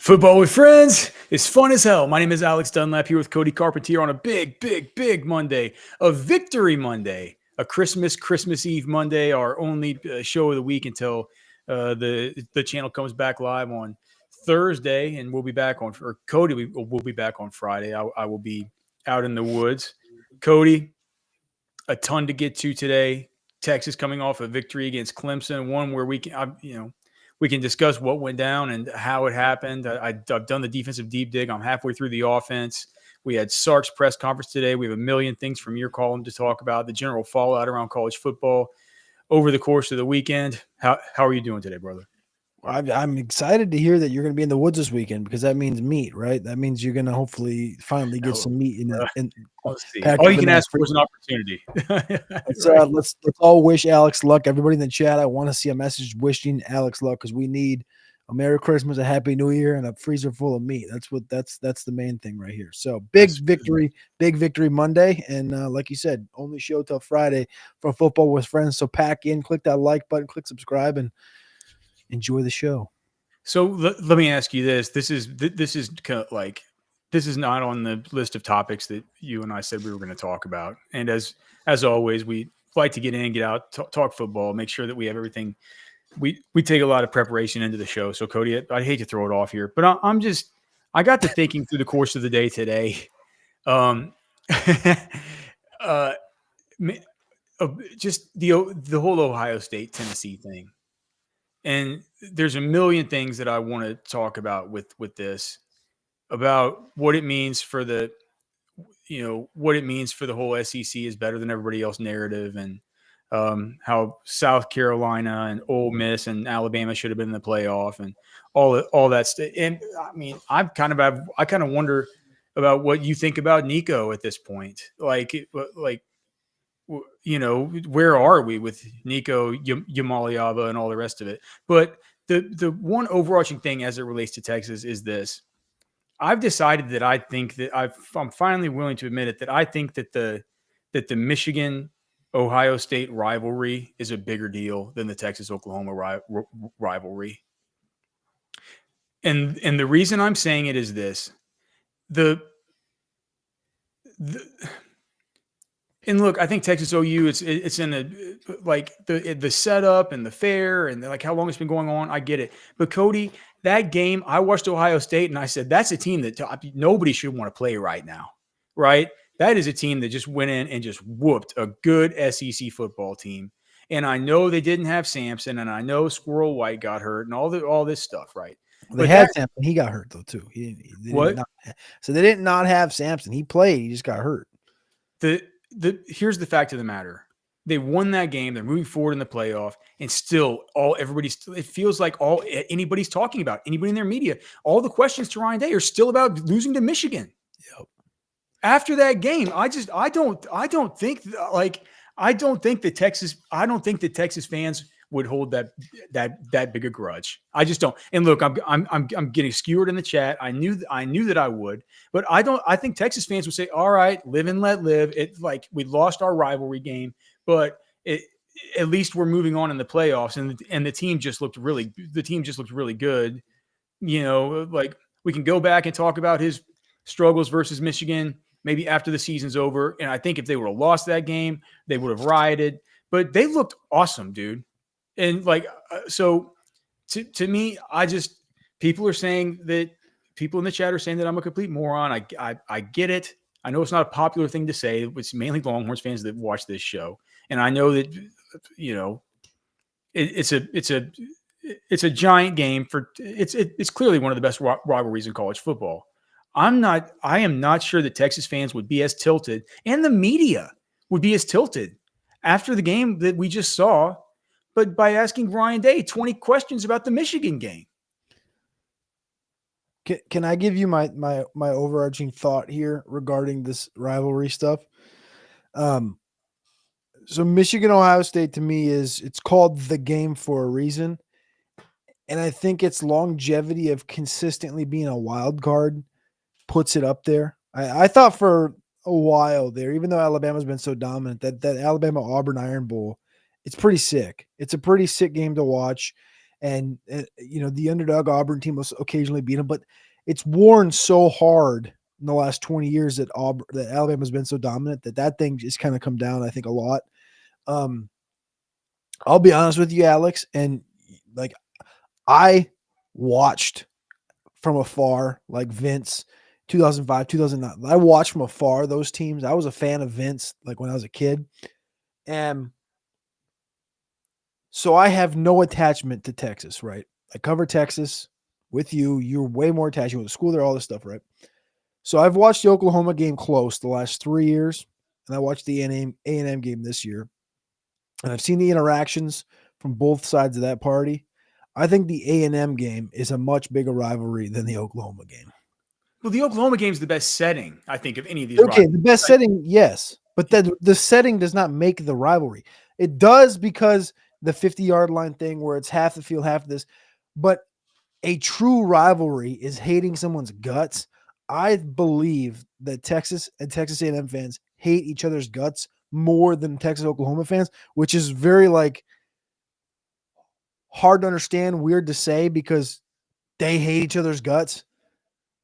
Football with friends is fun as hell. My name is Alex Dunlap here with Cody Carpentier on a big Monday, a Victory Monday, a Christmas Eve Monday, our only show of the week until the channel comes back live on Thursday, and we'll be back on. Or Cody will be back on Friday. I will be out in the woods. Cody, a ton to get to today. Texas coming off a victory against Clemson, one where we can discuss what went down and how it happened. I've done the defensive deep dig. I'm halfway through the offense. We had Sark's press conference today. We have a million things from your column to talk about, the general fallout around college football over the course of the weekend. How are you doing today, brother? I'm excited to hear that you're going to be in the woods this weekend because that means meat, right? That means you're going to hopefully finally get some meat in it. Let's see. All you can ask for is an opportunity. Let's all wish Alex luck. Everybody in the chat, I want to see a message wishing Alex luck because we need a Merry Christmas, a Happy New Year, and a freezer full of meat. That's the main thing right here. So big victory Monday, and like you said, only show till Friday for Football with Friends. So pack in, click that like button, click subscribe, and enjoy the show. So let me ask you this. This is kind of like, this is not on the list of topics that you and I said we were going to talk about. And as always, we like to get in, get out, talk football, make sure that we have everything. We take a lot of preparation into the show. So Cody, I hate to throw it off here, but I got to thinking through the course of the day today. Just the whole Ohio State Tennessee thing. And there's a million things that I want to talk about with this, about what it means for the whole SEC is better than everybody else narrative, and how South Carolina and Ole Miss and Alabama should have been in the playoff, and all that stuff. And I mean, I kind of wonder about what you think about Nico at this point. Where are we with Nico, Iamaleava, and all the rest of it? But the one overarching thing as it relates to Texas is this. I've decided that I think that I'm finally willing to admit it, that I think that the Michigan-Ohio State rivalry is a bigger deal than the Texas-Oklahoma rivalry. And the reason I'm saying it is this. And look, I think Texas OU, it's in the setup and the fair and like how long it's been going on. I get it. But Cody, that game, I watched Ohio State and I said, that's a team that nobody should want to play right now, right? That is a team that just went in and just whooped a good SEC football team. And I know they didn't have Sampson, and I know Squirrel White got hurt and all this stuff, right? They had Sampson. He got hurt though too. What? So they did not have Sampson. He played. He just got hurt. Here's the fact of the matter. They won that game. They're moving forward in the playoff, and still it feels like anybody's talking about, anybody in their media, all the questions to Ryan Day are still about losing to Michigan. Yep. After that game, I don't think that Texas fans would hold that big a grudge. I just don't. And look, I'm getting skewered in the chat. I knew that I would, but I think Texas fans would say, all right, live and let live. It's like we lost our rivalry game, but at least we're moving on in the playoffs, and the team just looked really good. You know, like we can go back and talk about his struggles versus Michigan maybe after the season's over. And I think if they would have lost that game, they would have rioted, but they looked awesome, dude. And so to me, people are saying that, people in the chat are saying that I'm a complete moron. I get it. I know it's not a popular thing to say. It's mainly Longhorns fans that watch this show. And I know that, it's a giant game it's clearly one of the best rivalries in college football. I am not sure that Texas fans would be as tilted, and the media would be as tilted after the game that we just saw, but by asking Ryan Day 20 questions about the Michigan game. Can I give you my overarching thought here regarding this rivalry stuff? So Michigan, Ohio State to me it's called the game for a reason. And I think its longevity of consistently being a wild card puts it up there. I thought for a while there, even though Alabama's been so dominant, that Alabama-Auburn Iron Bowl, it's pretty sick. It's a pretty sick game to watch. and the underdog Auburn team will occasionally beat them, but it's worn so hard in the last 20 years that Alabama's been so dominant that thing just kind of come down, I think, a lot. I'll be honest with you, Alex, and like I watched from afar, like Vince, 2005, 2009. I watched from afar those teams. I was a fan of Vince, like when I was a kid. And so I have no attachment to Texas, right? I cover Texas with you. You're way more attached. You went to school there, all this stuff, right? So I've watched the Oklahoma game close the last 3 years, and I watched the A&M game this year. And I've seen the interactions from both sides of that party. I think the A&M game is a much bigger rivalry than the Oklahoma game. Well, the Oklahoma game is the best setting, I think, of any of these. Okay, the best setting, yes. But then the setting does not make the rivalry. It does because the 50-yard line thing where it's half the field, half of this. But a true rivalry is hating someone's guts. I believe that Texas and Texas A&M fans hate each other's guts more than Texas Oklahoma fans, which is very hard to understand, weird to say because they hate each other's guts.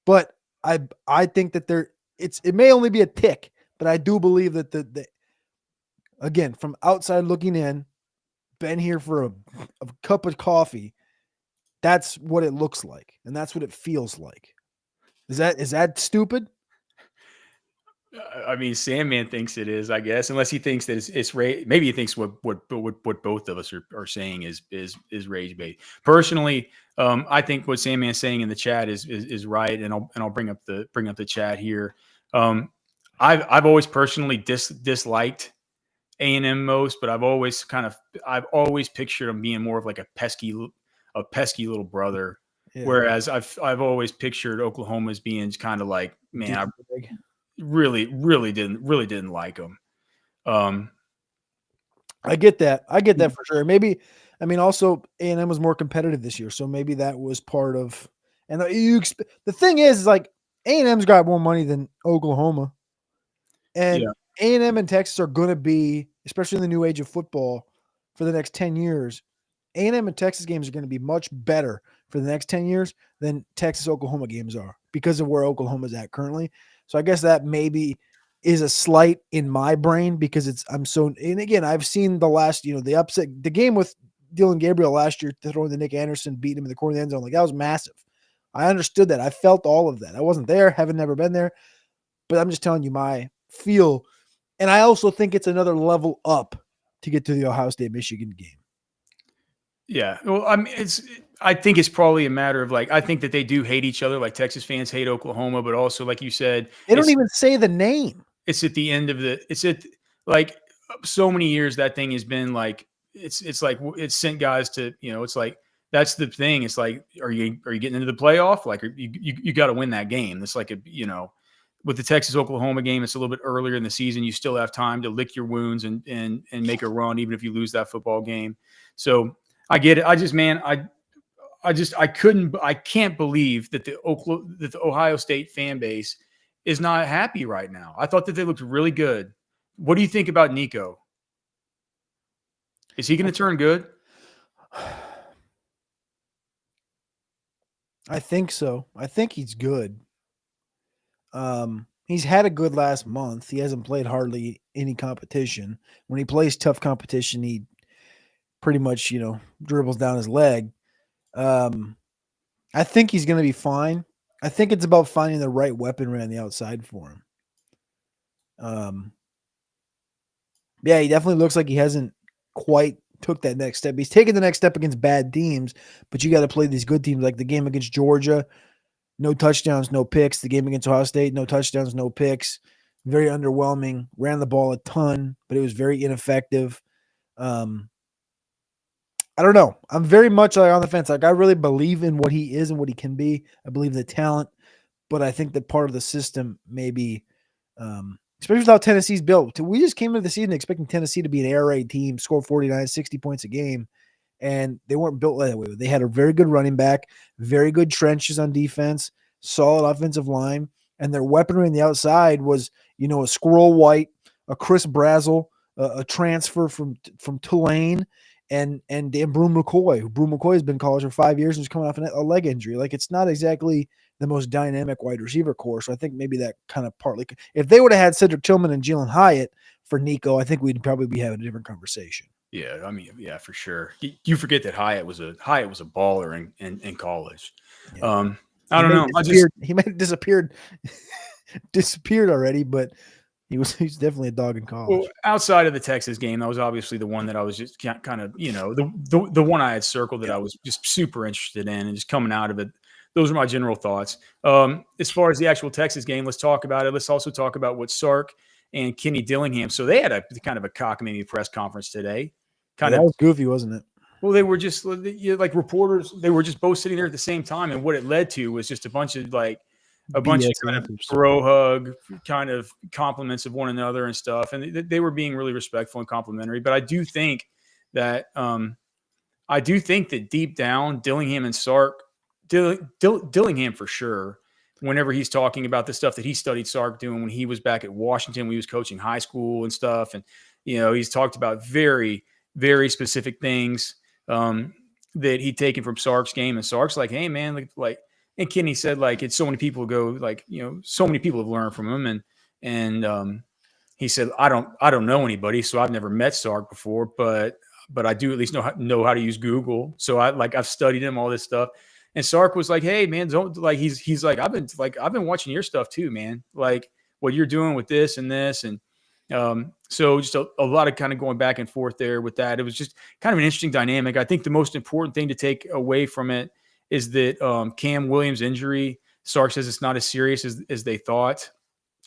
But I think that it may only be a tick, but I do believe that the again, from outside looking in, been here for a cup of coffee, that's what it looks like, and that's what it feels like. Is that stupid? I mean, Sandman thinks it is, I guess, unless he thinks that it's maybe he thinks what both of us are saying is rage bait. Personally, I think what Sandman's saying in the chat is right, and I'll bring up the chat here. I've always personally disliked A&M most, but I've always pictured him being more of like a pesky little brother. Yeah. Whereas I've always pictured Oklahoma as being kind of like, man, I really didn't like him. I get that for sure. Maybe, I mean, also A&M was more competitive this year, so maybe that was part of. And the thing is like A&M's got more money than Oklahoma, and A&M and Texas are going to be, especially in the new age of football, for the next 10 years. A&M and Texas games are going to be much better for the next 10 years than Texas Oklahoma games are because of where Oklahoma's at currently. So I guess that maybe is a slight in my brain because and again, I've seen the last, the game with Dylan Gabriel last year, throwing to Nick Anderson, beating him in the corner of the end zone. Like, that was massive. I understood that. I felt all of that. I wasn't there, haven't never been there, but I'm just telling you my feel. And I also think it's another level up to get to the Ohio State Michigan game. Yeah. Well, I mean, I think it's probably a matter of I think that they do hate each other. Like Texas fans hate Oklahoma, but also, like you said, they don't even say the name. It's at the end of it's at so many years that thing has been it's like it's sent guys to, it's like, that's the thing. It's like, are you getting into the playoff? Like you got to win that game. It's like with the Texas Oklahoma game, it's a little bit earlier in the season. You still have time to lick your wounds and make a run, even if you lose that football game. So I get it. I can't believe that the Ohio State fan base is not happy right now. I thought that they looked really good. What do you think about Nico? Is he going to turn good? I think so. I think he's good. He's had a good last month. He hasn't played hardly any competition. When he plays tough competition, he pretty much, dribbles down his leg. I think he's going to be fine. I think it's about finding the right weaponry on the outside for him. Yeah, he definitely looks like he hasn't quite took that next step. He's taken the next step against bad teams, but you got to play these good teams, like the game against Georgia. No touchdowns, no picks. The game against Ohio State, no touchdowns, no picks. Very underwhelming. Ran the ball a ton, but it was very ineffective. I don't know. I'm very much on the fence. I really believe in what he is and what he can be. I believe in the talent, but I think that part of the system maybe, especially with how Tennessee's built. We just came into the season expecting Tennessee to be an air raid team, score 49, 60 points a game, and they weren't built that way. They had a very good running back, very good trenches on defense, solid offensive line, and their weaponry on the outside was, a Squirrel White, a Chris Brazzell, a transfer from Tulane, and Brew McCoy, who Brew McCoy has been in college for 5 years and is coming off a leg injury. Like, it's not exactly the most dynamic wide receiver core. So I think maybe that kind of partly, if they would have had Cedric Tillman and Jalen Hyatt for Nico, I think we'd probably be having a different conversation. Yeah, I mean, yeah, for sure. You forget that Hyatt was a baller in college. Yeah. I don't know. He might have disappeared already, but he's definitely a dog in college. Well, outside of the Texas game, that was obviously the one that I was just kind of, the one I had circled that I was just super interested in, and just coming out of it. Those are my general thoughts. As far as the actual Texas game, let's talk about it. Let's also talk about what Sark and Kenny Dillingham. So they had a kind of a cockamamie press conference today. That was goofy, wasn't it? Well, they were just like reporters. They were just both sitting there at the same time, and what it led to was just a bunch of kind of bro hug, kind of compliments of one another and stuff. And they were being really respectful and complimentary. But I do think that deep down, Dillingham and Sark, Dillingham for sure, whenever he's talking about the stuff that he studied Sark doing when he was back at Washington, when he was coaching high school and stuff, and he's talked about very, very specific things that he'd taken from Sark's game. And Sark's like, hey man, like, and Kenny said, like, it's so many people go, like, so many people have learned from him. And he said, I don't know anybody, so I've never met Sark before, but I do at least know how to use Google. So I've studied him, all this stuff. And Sark was like, hey man, don't, like, he's like, I've been watching your stuff too, man. Like what you're doing with this and this. And so just a lot of kind of going back and forth there with that. It was just kind of an interesting dynamic. I think the most important thing to take away from it is that Cam Williams' injury, Sark says it's not as serious as they thought.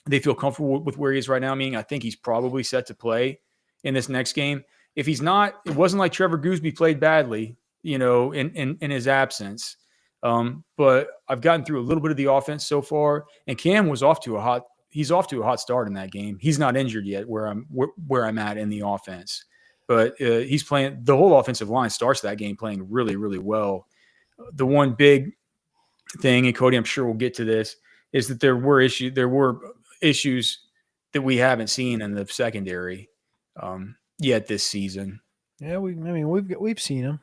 They feel comfortable with where he is right now. Meaning I think he's probably set to play in this next game. If he's not, it wasn't like Trevor Goosby played badly, in his absence. But I've gotten through a little bit of the offense so far, and Cam was off to a hot start in that game. He's not injured yet where I'm at in the offense, but he's playing. The whole offensive line starts that game playing really, really well. The one big thing, and Cody, I'm sure we'll get to this, is that there were issues that we haven't seen in the secondary yet this season. Yeah, we've seen them.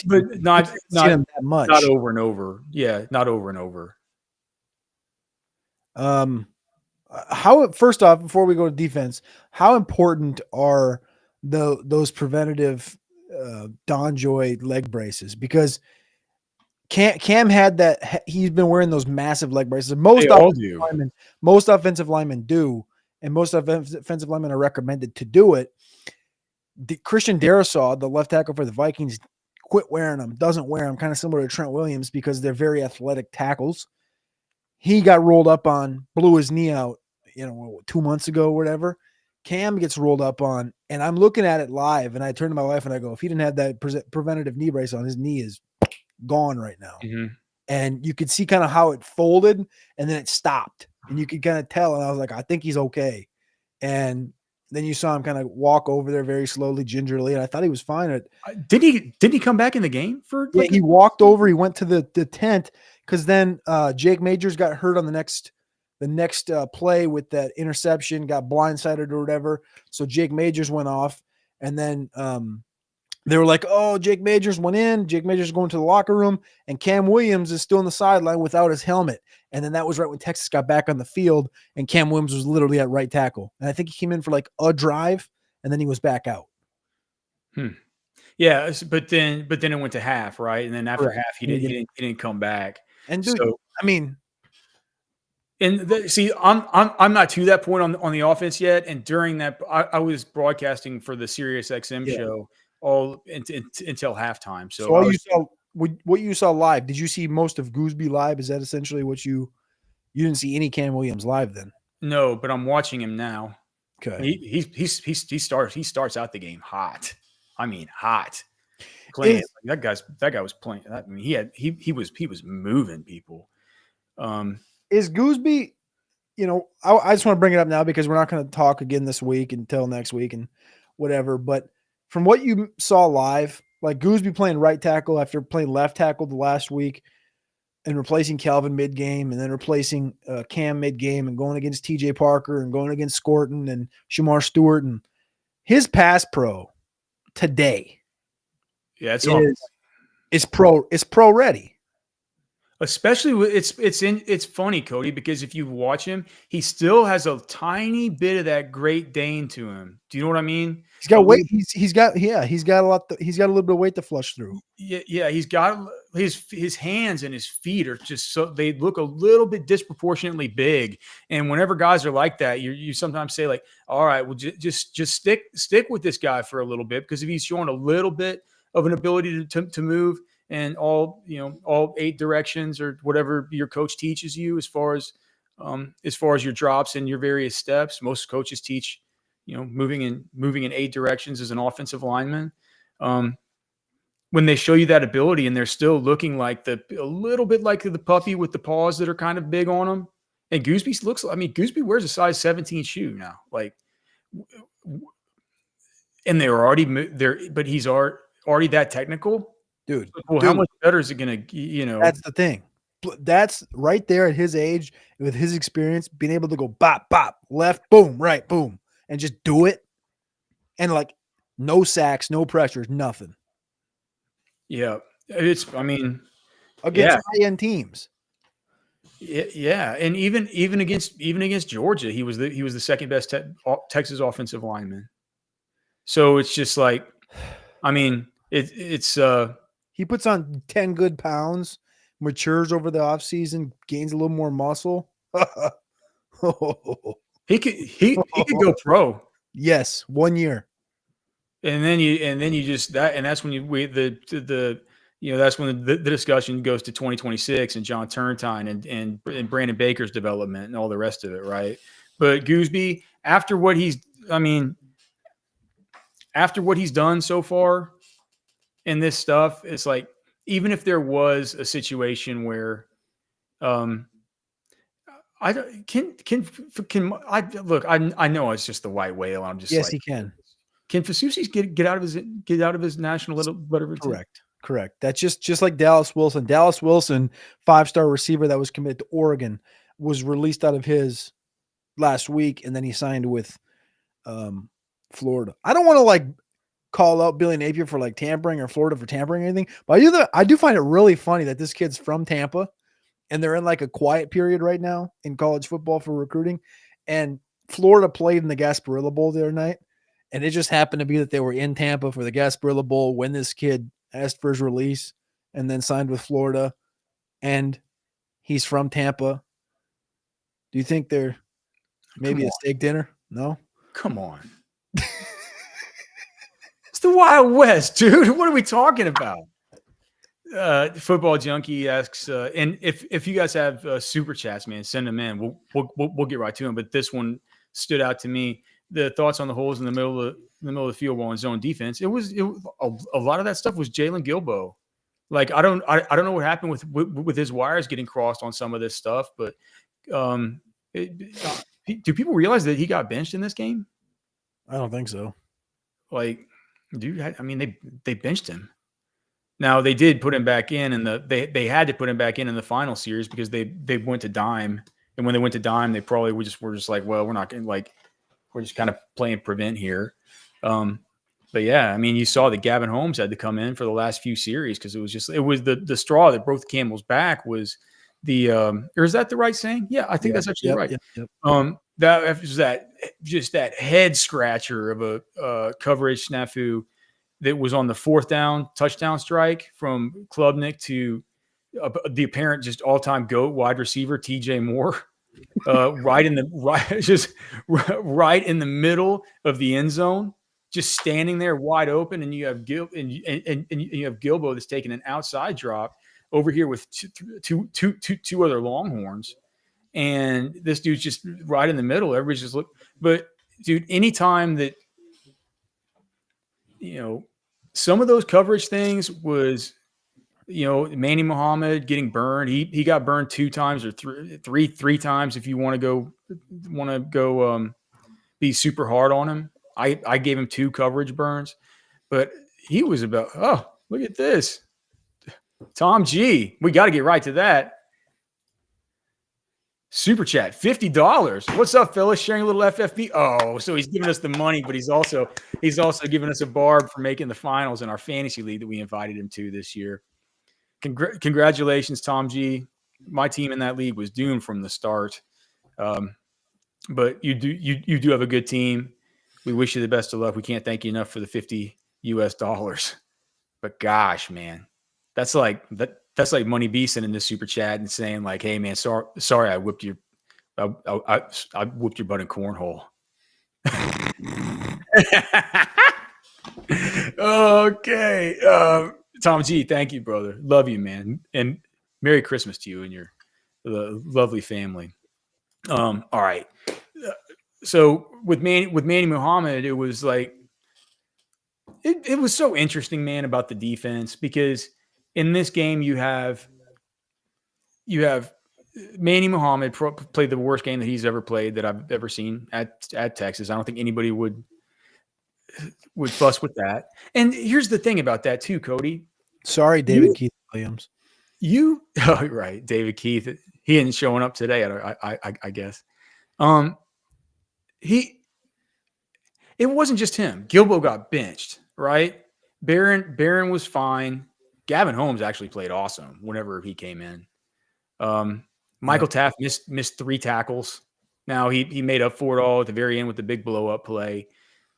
But not that much. Not over and over. Yeah, not over and over. First off, before we go to defense, how important are those preventative Donjoy leg braces? Because Cam had that. He's been wearing those massive leg braces. Most offensive linemen do, and most offensive linemen are recommended to do it. Christian Darrisaw, the left tackle for the Vikings, quit wearing them. Doesn't wear them. Kind of similar to Trent Williams because they're very athletic tackles. He got rolled up on, blew his knee out, 2 months ago or whatever. Cam gets rolled up on, and I'm looking at it live, and I turn to my wife and I go, if he didn't have that preventative knee brace on, his knee is gone right now. Mm-hmm. And you could see kind of how it folded and then it stopped, and you could kind of tell. And I was like, I think he's okay. And then you saw him kind of walk over there very slowly, gingerly, and I thought he was fine. Did he come back in the game for? Yeah, he walked over. He went to the tent because then Jake Majors got hurt on the next play with that interception, got blindsided or whatever. So Jake Majors went off, and then they were like, oh, Jake Majors went in. Jake Majors is going to the locker room, and Cam Williams is still on the sideline without his helmet. And then that was right when Texas got back on the field, and Cam Williams was literally at right tackle. And I think he came in for like a drive, and then he was back out. Yeah, but then it went to half, right? And then after half, he didn't come back. And dude, so, I mean, see, I'm not to that point on the offense yet. And during that, I was broadcasting for the Sirius XM show all until halftime. So what you saw live, did you see most of Goosby live? Is that essentially what you didn't see any Cam Williams live then? No, but I'm watching him now. Okay. He starts out the game hot. I mean, hot. Playing, that guy was playing. I mean, he was moving people. Is Goosby, I just want to bring it up now because we're not going to talk again this week until next week and whatever. But from what you saw live, like Goosby playing right tackle after playing left tackle the last week and replacing Calvin mid-game and then replacing Cam mid-game and going against TJ Parker and going against Scorton and Shamar Stewart, and his pass pro today Yeah, It's pro ready. especially it's funny, Cody, because if you watch him, he still has a tiny bit of that Great Dane to him. Do you know what I mean? He's got weight. He's got a lot. He's got a little bit of weight to flush through. Yeah, he's got his hands and his feet are just so they look a little bit disproportionately big. And whenever guys are like that, you sometimes say like, all right, well just stick with this guy for a little bit, because if he's showing a little bit of an ability to move and all 8 directions or whatever your coach teaches you as far as your drops and your various steps. Most coaches teach moving in 8 directions as an offensive lineman. When they show you that ability and they're still looking like a little bit like the puppy with the paws that are kind of big on them. And Goosby wears a size 17 shoe now. Like, and they're already there, but he's already that technical. Dude, well, how much better is it going to, That's the thing. That's right there at his age, with his experience, being able to go bop, bop, left, boom, right, boom, and just do it. And like no sacks, no pressures, nothing. Yeah. Against high-end teams. Yeah. And even against Georgia, he was the second best Texas offensive lineman. So it's just like, he puts on 10 good pounds, matures over the offseason, gains a little more muscle. He could go pro. Yes, 1 year. And then you just that's when that's when the discussion goes to 2026 and John Turntine and Brandon Baker's development and all the rest of it, right? But Goosby, after what he's done so far in this stuff, it's like, even if there was a situation where I know it's just the white whale. I'm just he can. Can Fasusi get out of his national whatever? Correct. That's just like Dallas Wilson. Dallas Wilson, 5-star receiver that was committed to Oregon, was released out of his last week, and then he signed with Florida. I don't want to like call out Billy Napier for like tampering or Florida for tampering or anything, but I do find it really funny that this kid's from Tampa, and they're in like a quiet period right now in college football for recruiting, and Florida played in the Gasparilla Bowl the other night. And it just happened to be that they were in Tampa for the Gasparilla Bowl when this kid asked for his release and then signed with Florida. And he's from Tampa. Do you think they're maybe a steak dinner? No? Come on. It's the Wild West, dude. What are we talking about? Football Junkie asks, and if you guys have super chats, man, send them in. We'll get right to them. But this one stood out to me. The thoughts on the holes in the middle of the field while in zone defense. It was a lot of that stuff was Jalen Gilbo. Like I don't know what happened with his wires getting crossed on some of this stuff, but do people realize that he got benched in this game? I don't think so. Like, dude, they benched him. Now they did put him back in, and they had to put him back in the final series because they went to dime, and when they went to dime, they probably were just like, well, we're not going to like. We're just kind of playing prevent here. But yeah, you saw that Gavin Holmes had to come in for the last few series because it was the straw that broke the camel's back was or is that the right saying? Yeah, I think that's actually right. Yep. That was that head scratcher of a coverage snafu that was on the 4th down touchdown strike from Klubnik to the apparent just all-time GOAT wide receiver, TJ Moore. Right in the middle of the end zone, just standing there wide open, and you have you have Gilbo that's taking an outside drop over here with two other Longhorns, and this dude's just right in the middle. Everybody's just look, but dude, anytime that some of those coverage things was. Manny Muhammad getting burned. He got burned 2 times or three times. If you want to go be super hard on him, I gave him 2 coverage burns, but he was about. Oh, look at this, Tom G. We got to get right to that. Super chat, $50. What's up, fellas? Sharing a little FFB. Oh, so he's giving us the money, but he's also giving us a barb for making the finals in our fantasy league that we invited him to this year. Congratulations, Tom G. My team in that league was doomed from the start. But you do have a good team. We wish you the best of luck. We can't thank you enough for the $50 US. But gosh, man, that's like Money B sending this super chat and saying like, "Hey, man, sorry, I whipped your butt in cornhole." Okay, Tom G, thank you, brother. Love you, man, and Merry Christmas to you and your lovely family. All right. So with Manny Muhammad, it was like it was so interesting, man, about the defense, because in this game you have Manny Muhammad played the worst game that he's ever played that I've ever seen at Texas. I don't think anybody would fuss with that. And here's the thing about that too, Cody. Sorry, David Keith Williams. Right, David Keith. He isn't showing up today. I guess. It wasn't just him. Gilbo got benched, right? Barron was fine. Gavin Holmes actually played awesome whenever he came in. Michael Taft missed 3 tackles. Now he made up for it all at the very end with the big blow up play.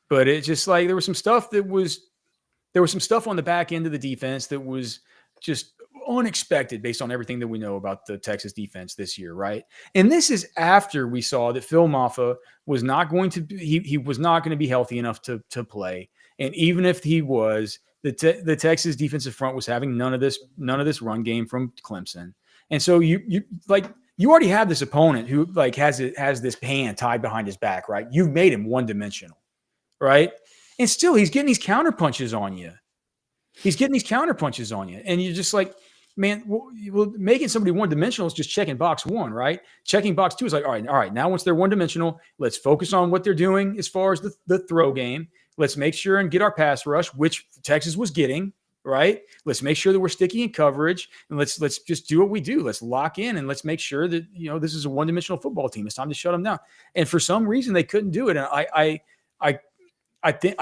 But it's just like there was some stuff on the back end of the defense that was just unexpected based on everything that we know about the Texas defense this year, right? And this is after we saw that Phil Maffa was not going to be healthy enough to play. And even if he was, the Texas defensive front was having none of this run game from Clemson. And so you already have this opponent who like has this hand tied behind his back, right? You've made him one-dimensional, right? And still he's getting these counter punches on you. And you're just like, man, well, making somebody one-dimensional is just checking box 1, right? Checking box 2 is like, all right. Now once they're one-dimensional, let's focus on what they're doing as far as the throw game. Let's make sure and get our pass rush, which Texas was getting, right? Let's make sure that we're sticky in coverage, and let's just do what we do. Let's lock in, and let's make sure that this is a one-dimensional football team. It's time to shut them down. And for some reason, they couldn't do it. And I think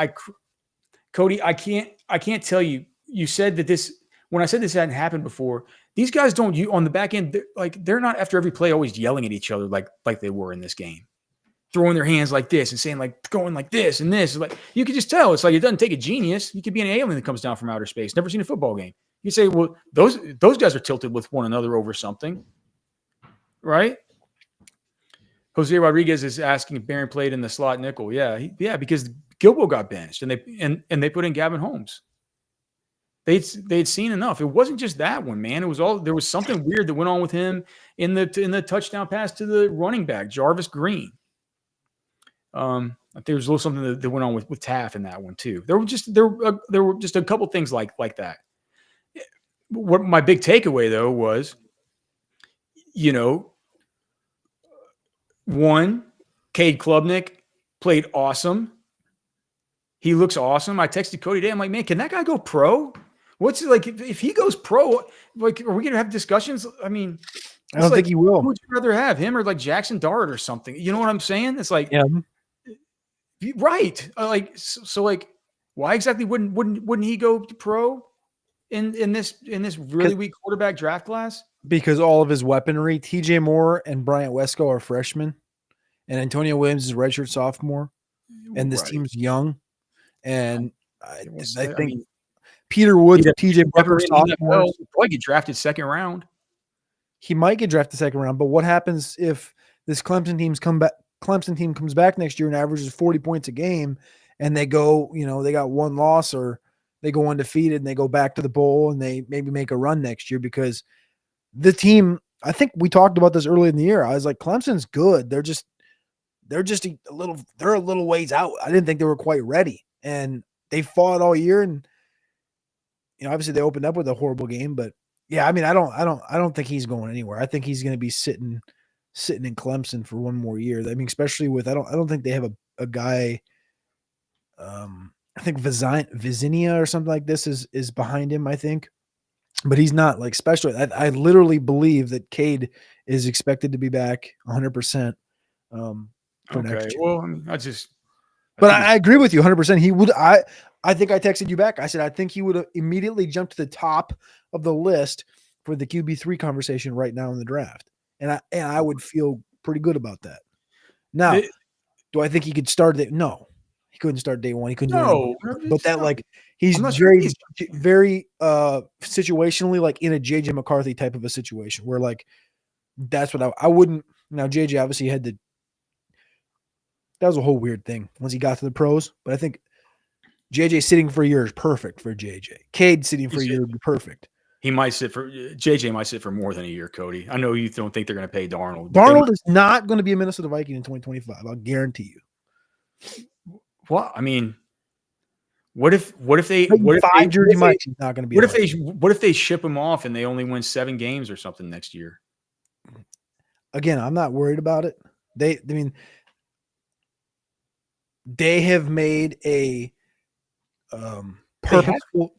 Cody, I can't tell you. You said that when I said this hadn't happened before, these guys don't on the back end, they're not after every play always yelling at each other like they were in this game, throwing their hands like this and saying like going like this and this. Like you could just tell it's like it doesn't take a genius. You could be an alien that comes down from outer space, never seen a football game. You say, well, those guys are tilted with one another over something, right? Jose Rodriguez is asking if Barron played in the slot nickel. Yeah, because Gilbo got benched and they put in Gavin Holmes. They'd seen enough. It wasn't just that one, man. There was something weird that went on with him in the touchdown pass to the running back, Jarvis Green. I think there was a little something that went on with Taft in that one too. There were just a couple things like that. What my big takeaway though was, one, Cade Klubnik played awesome. He looks awesome. I texted Cody today. I'm like, man, can that guy go pro? What's it like if he goes pro? Like, are we gonna have discussions? I mean, I don't think he will. Who would you rather have, him or like Jackson Dart or something? You know what I'm saying? It's like, yeah, right. So like, why exactly wouldn't he go to pro in this really weak quarterback draft class? Because all of his weaponry, TJ Moore and Bryant Wesco are freshmen, and Antonio Williams is a redshirt sophomore, and this team's young. And I think Peter Woods, TJ Booker, sophomore, probably get drafted second round. He might get drafted second round, but what happens if this Clemson team comes back next year and averages 40 points a game, and they go, they got one loss or they go undefeated and they go back to the bowl and they maybe make a run next year? Because the team, I think we talked about this early in the year. I was like, Clemson's good. They're a little ways out. I didn't think they were quite ready. And they fought all year, and obviously they opened up with a horrible game. But yeah, I mean, I don't think he's going anywhere. I think he's going to be sitting in Clemson for one more year. I mean, especially with I don't think they have a guy. I think Vizinia or something like this is behind him. I think but he's not like special. I literally believe that Cade is expected to be back 100% for next year. Well, I mean, But I agree with you 100%. He would. I think I texted you back. I said I think he would have immediately jumped to the top of the list for the QB3 conversation right now in the draft, and I would feel pretty good about that. Now, do I think he could start it? No, he couldn't start day one. He couldn't do anything. But that like he's very situationally like in a JJ McCarthy type of a situation where like that's what I wouldn't. Now JJ obviously had to. That was a whole weird thing once he got to the pros, but I think JJ sitting for a year is perfect for JJ. Cade sitting for a year would be perfect. JJ might sit for more than a year, Cody. I know you don't think they're going to pay Darnold. Darnold is not going to be a Minnesota Viking in 2025. I'll guarantee you. Well, I mean, what if they ship him off and they only win 7 games or something next year? Again, I'm not worried about it. They have made a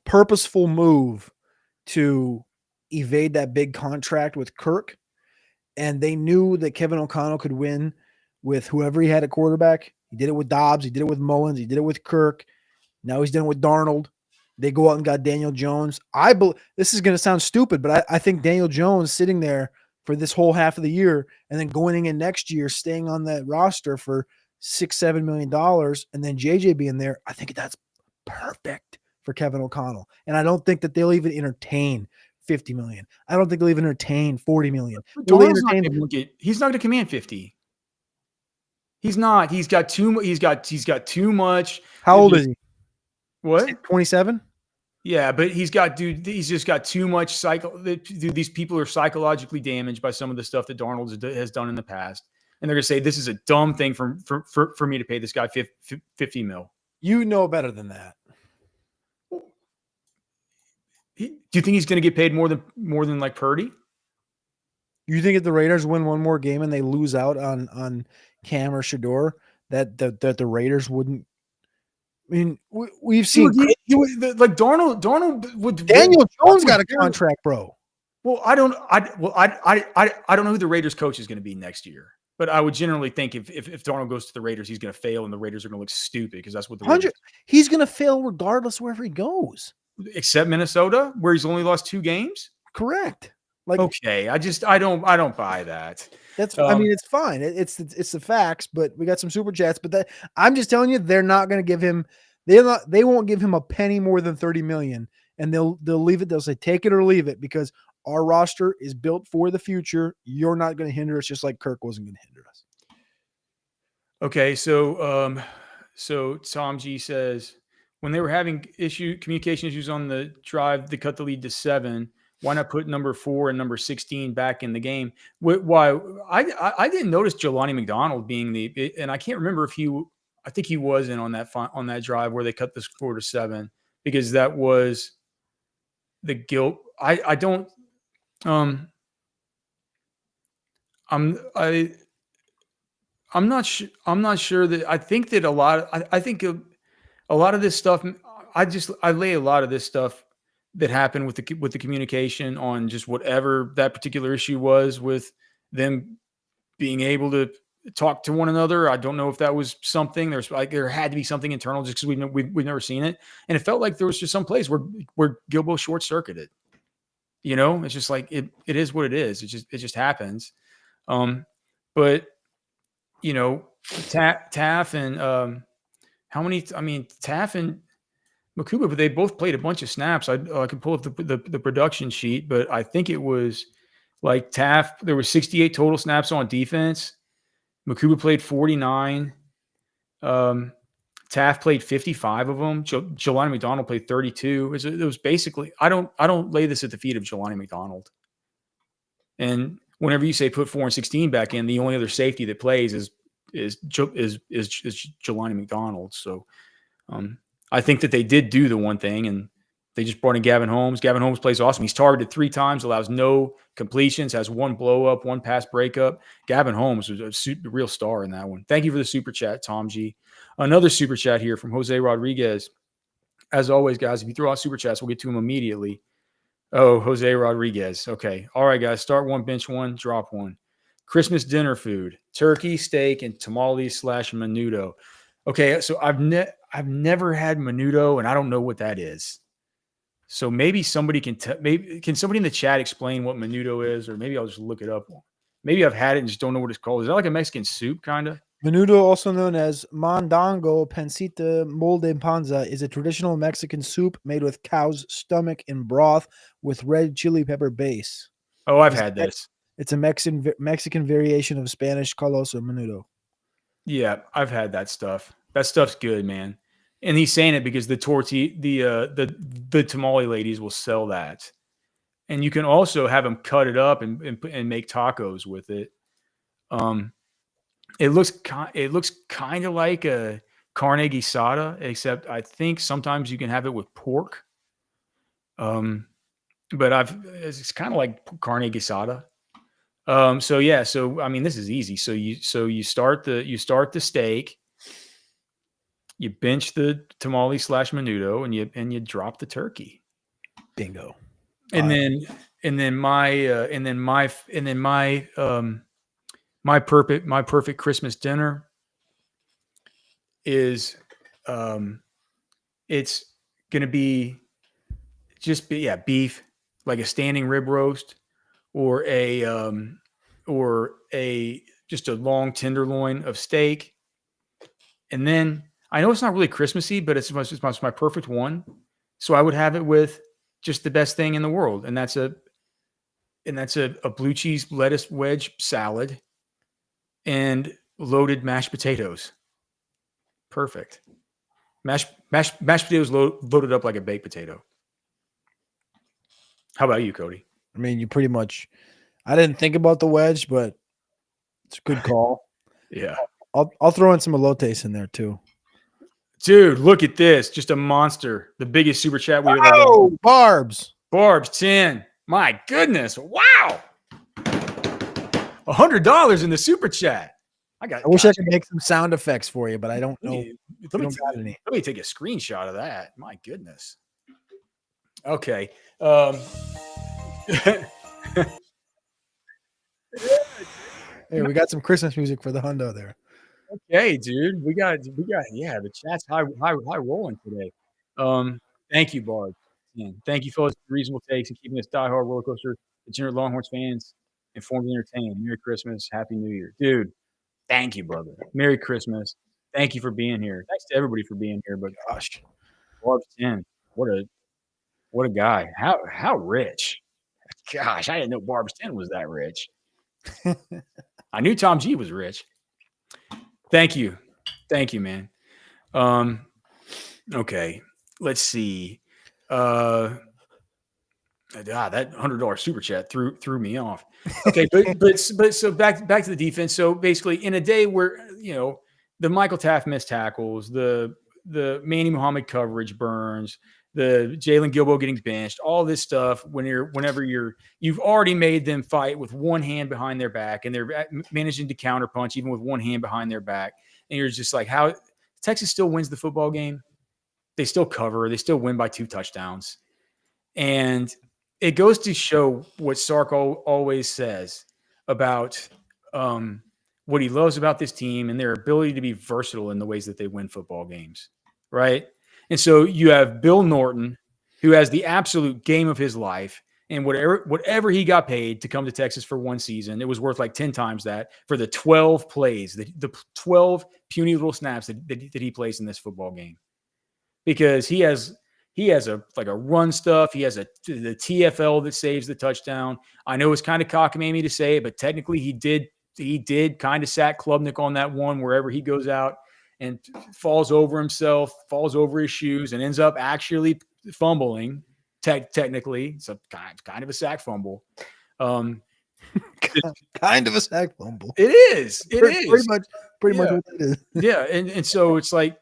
purposeful move to evade that big contract with Kirk, and they knew that Kevin O'Connell could win with whoever he had at quarterback. He did it with Dobbs. He did it with Mullins. He did it with Kirk. Now he's done it with Darnold. They go out and got Daniel Jones. This is going to sound stupid, but I think Daniel Jones sitting there for this whole half of the year and then going in next year, staying on that roster for $6-7 million, and then JJ being there, I think that's perfect for Kevin O'Connell. And I don't think that they'll even entertain $50 million. I don't think they'll even entertain $40 million. He's not going to command 50. He's not. He's got too much. How old is he? What? 27? Yeah, but he's just got too much these people are psychologically damaged by some of the stuff that Darnold has done in the past. And they're going to say, this is a dumb thing for me to pay this guy $50 million. You know better than that. Do you think he's going to get paid more than like Purdy? You think if the Raiders win one more game and they lose out on Cam or Shador, that the Raiders wouldn't? I mean, we've seen like Darnold would. Daniel Jones got a contract, bro. Well, I don't know who the Raiders coach is going to be next year. But I would generally think if Darnold goes to the Raiders, he's going to fail, and the Raiders are going to look stupid because that's what the Raiders. He's going to fail regardless wherever he goes, except Minnesota, where he's only lost 2 games. Correct. Okay, I don't buy that. That's I mean, it's fine. It's the facts, but we got some super chats. But I'm just telling you, they're not going to give him. They won't give him a penny more than $30 million, and they'll leave it. They'll say take it or leave it because our roster is built for the future. You're not going to hinder us, just like Kirk wasn't going to hinder us. Okay, so Tom G says when they were having communication issues on the drive, they cut the lead to 7. Why not put number 4 and number 16 back in the game? Why? I didn't notice Jelani McDonald being and I can't remember if I think he was in on that drive where they cut the score to 7 because that was the guilt. I don't. I'm not sure that I think that I think a lot of this stuff. I lay a lot of this stuff that happened with the communication on just whatever that particular issue was with them being able to talk to one another. I don't know if that was something. There had to be something internal just because we've never seen it, and it felt like there was just some place where Gilbo short circuited. You know, it's just like it is what it is. It just happens. But you know, Taff and Taff and Makuba, but they both played a bunch of snaps. I could pull up the production sheet, but I think it was like Taff. There were 68 total snaps on defense. Makuba played 49. Taff played 55 of them. Jelani McDonald played 32. It was basically I don't lay this at the feet of Jelani McDonald. And whenever you say put 4 and 16 back in, the only other safety that plays is Jelani McDonald. So I think that they did do the one thing, and they just brought in Gavin Holmes. Gavin Holmes plays awesome. He's targeted 3 times, allows no completions, has 1 blow up, 1 pass breakup. Gavin Holmes was a real star in that one. Thank you for the super chat, Tom G. Another super chat here from Jose Rodriguez. As always, guys, if you throw out super chats, we'll get to them immediately. Oh, Jose Rodriguez. Okay. All right, guys. Start one, bench one, drop one. Christmas dinner food: turkey, steak, and tamales / menudo. Okay, so I've never had menudo, and I don't know what that is. So maybe somebody can somebody in the chat explain what menudo is, or maybe I'll just look it up. Maybe I've had it and just don't know what it's called. Is that like a Mexican soup, kind of? Menudo, also known as mondongo pancita molde panza, is a traditional Mexican soup made with cow's stomach and broth with red chili pepper base. Oh, I've had this. It's a Mexican variation of Spanish coloso menudo. Yeah, I've had that stuff. That stuff's good, man. And he's saying it because the tamale ladies will sell that, and you can also have them cut it up and make tacos with it. It looks kind of like a carne guisada, except I think sometimes you can have it with pork. But it's kind of like carne guisada. So yeah, so I mean, this is easy. So you start the steak, you bench the tamale / menudo, and you drop the turkey. Bingo. And then my perfect Christmas dinner is it's gonna be beef, like a standing rib roast, or just a long tenderloin of steak. And then I know it's not really Christmassy, but it's my perfect one. So I would have it with just the best thing in the world, and that's a blue cheese lettuce wedge salad and loaded mashed potatoes. Perfect. Mashed potatoes loaded up like a baked potato. How about you, Cody? I mean, you pretty much. I didn't think about the wedge, but it's a good call. Yeah. I'll throw in some elotes in there too. Dude, look at this. Just a monster. The biggest super chat we've ever done. Oh, Barbs. Barbs 10. My goodness. Wow. $100 in the super chat. I wish I could make some sound effects for you, but I don't know. Let me take a screenshot of that. My goodness. Okay. Hey, we got some Christmas music for the hundo there. Okay, dude. We got the chat's high rolling today. Thank you, Barb. Thank you, fellas, for reasonable takes and keeping us diehard roller coaster degenerate Longhorns fans informed and entertained. Merry Christmas, Happy New Year. Dude, thank you, brother. Merry Christmas. Thank you for being here. Thanks to everybody for being here. But gosh, Barb's 10. What a guy. How rich. Gosh, I didn't know Barb's 10 was that rich. I knew Tom G was rich. Thank you, man. Okay, let's see. That $100 super chat threw me off. Okay, but so back to the defense. So basically, in a day where the Michael Taft missed tackles, the Manny Muhammad coverage burns, the Jalen Gilbo getting benched, all this stuff. Whenever you've already made them fight with one hand behind their back, and they're managing to counterpunch even with one hand behind their back, and you're just like, how Texas still wins the football game? They still cover. They still win by 2 touchdowns, and it goes to show what Sark always says about what he loves about this team and their ability to be versatile in the ways that they win football games, right? And so you have Bill Norton, who has the absolute game of his life, and whatever he got paid to come to Texas for one season, it was worth like 10 times that for the 12 plays, the 12 puny little snaps that he plays in this football game, because he has a run stuff. He has the TFL that saves the touchdown. I know it's kind of cockamamie to say it, but technically he did kind of sack Klubnik on that one wherever he goes out and falls over himself, falls over his shoes, and ends up actually fumbling. Technically, it's a kind of a sack fumble. Kind of a sack fumble. It is. Pretty much what it is. Yeah, and so it's like,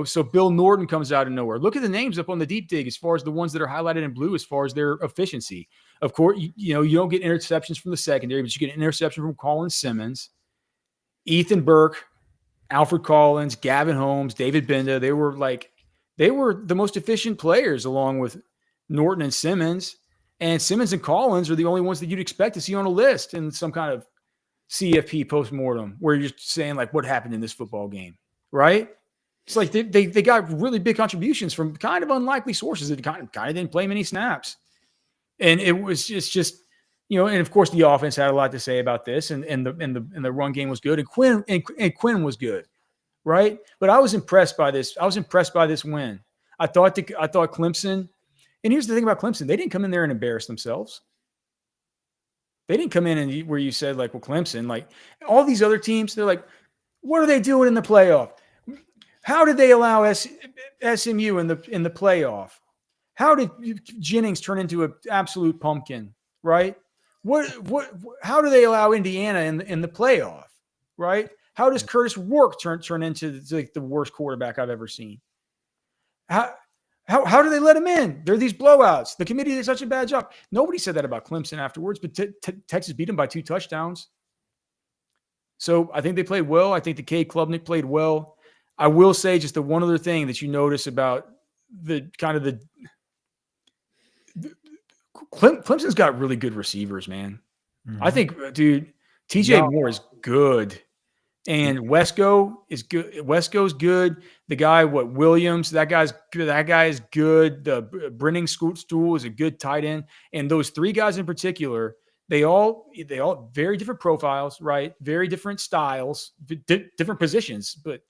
so Bill Norton comes out of nowhere. Look at the names up on the deep dig as far as the ones that are highlighted in blue as far as their efficiency. Of course, you don't get interceptions from the secondary, but you get an interception from Colin Simmons, Ethan Burke, Alfred Collins, Gavin Holmes, David Benda. They were the most efficient players along with Norton and Simmons. And Simmons and Collins are the only ones that you'd expect to see on a list in some kind of CFP postmortem where you're saying, like, what happened in this football game, right? It's like they got really big contributions from kind of unlikely sources that kind of didn't play many snaps. And it was just and of course the offense had a lot to say about this, and the run game was good, and Quinn was good, right? But I was impressed by this. I was impressed by this win. I thought Clemson, and here's the thing about Clemson, they didn't come in there and embarrass themselves. They didn't come in and where you said, like, well, Clemson, like all these other teams, they're like, what are they doing in the playoff? How did they allow SMU in the playoff? How did Jennings turn into an absolute pumpkin, right? How do they allow Indiana in the playoff, right? How does Curtis Rourke turn into like the worst quarterback I've ever seen? How do they let him in? They're these blowouts. The committee did such a bad job. Nobody said that about Clemson afterwards, but Texas beat them by 2 touchdowns. So I think they played well. I think the Cade Klubnik played well. I will say just the one other thing that you notice about Clemson's got really good receivers, man. Mm-hmm. I think, dude, TJ Moore is good. And Wesco is good. Wesco's good. The guy, Williams, that guy is good. The Brenning Stool is a good tight end. And those 3 guys in particular, they all very different profiles, right? Very different styles, different positions. But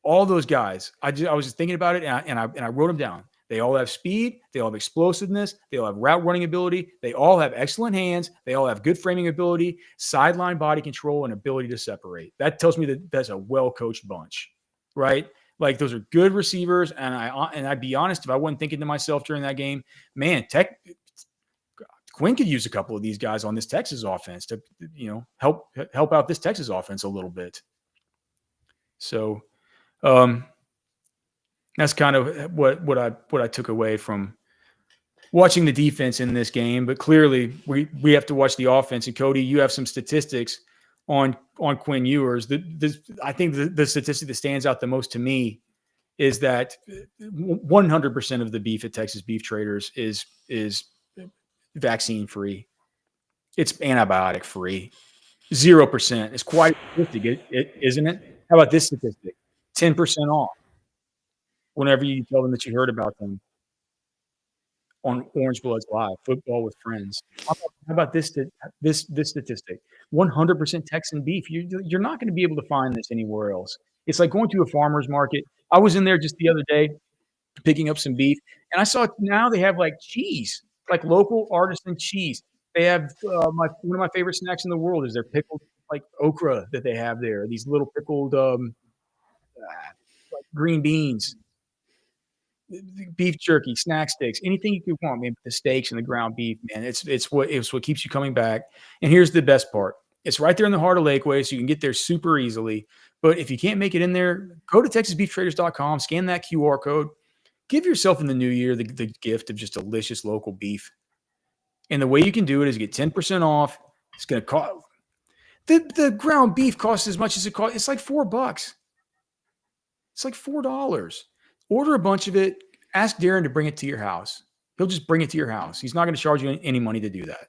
all those guys, I was just thinking about it, and I wrote them down. They all have speed. They all have explosiveness. They all have route running ability. They all have excellent hands. They all have good framing ability, sideline body control, and ability to separate. That tells me that that's a well-coached bunch, right? Like, those are good receivers. And I'd be honest, if I wasn't thinking to myself during that game, man, Quinn could use a couple of these guys on this Texas offense to, help out this Texas offense a little bit. So, that's kind of what I took away from watching the defense in this game. But clearly, we have to watch the offense. And Cody, you have some statistics on Quinn Ewers. I think the statistic that stands out the most to me is that 100% of the beef at Texas Beef Traders is vaccine free. It's antibiotic free. 0%. It's quite statistic, isn't it? How about this statistic? 10% off whenever you tell them that you heard about them on Orange Bloods Live, Football with Friends. How about this statistic? 100% Texan beef. You're not going to be able to find this anywhere else. It's like going to a farmer's market. I was in there just the other day picking up some beef, and I saw now they have like cheese, like local artisan cheese. They have one of my favorite snacks in the world is their pickled like okra that they have there. These little pickled like green beans. Beef jerky, snack sticks, anything you could want, maybe the steaks and the ground beef, man. It's what keeps you coming back. And here's the best part. It's right there in the heart of Lakeway, so you can get there super easily. But if you can't make it in there, go to TexasBeefTraders.com, scan that QR code. Give yourself in the new year the gift of just delicious local beef. And the way you can do it is get 10% off. It's going to cost the ground beef costs as much as it costs. It's like $4. It's like $4. Order a bunch of it. Ask Darren to bring it to your house. He'll just bring it to your house. He's not going to charge you any money to do that.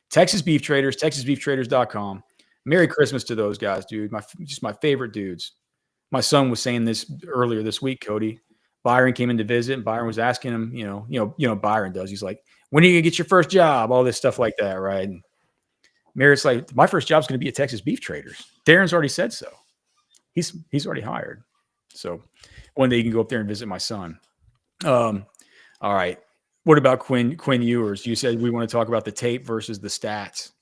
Texas Beef Traders, TexasBeefTraders.com. Merry Christmas to those guys, dude. Just my favorite dudes. My son was saying this earlier this week, Cody. Byron came in to visit, and Byron was asking him, Byron does. He's like, when are you going to get your first job? All this stuff like that, right? And Merritt's like, my first job is going to be at Texas Beef Traders. Darren's already said so. He's already hired. So one day you can go up there and visit my son. All right. What about Quinn Ewers? You said we want to talk about the tape versus the stats.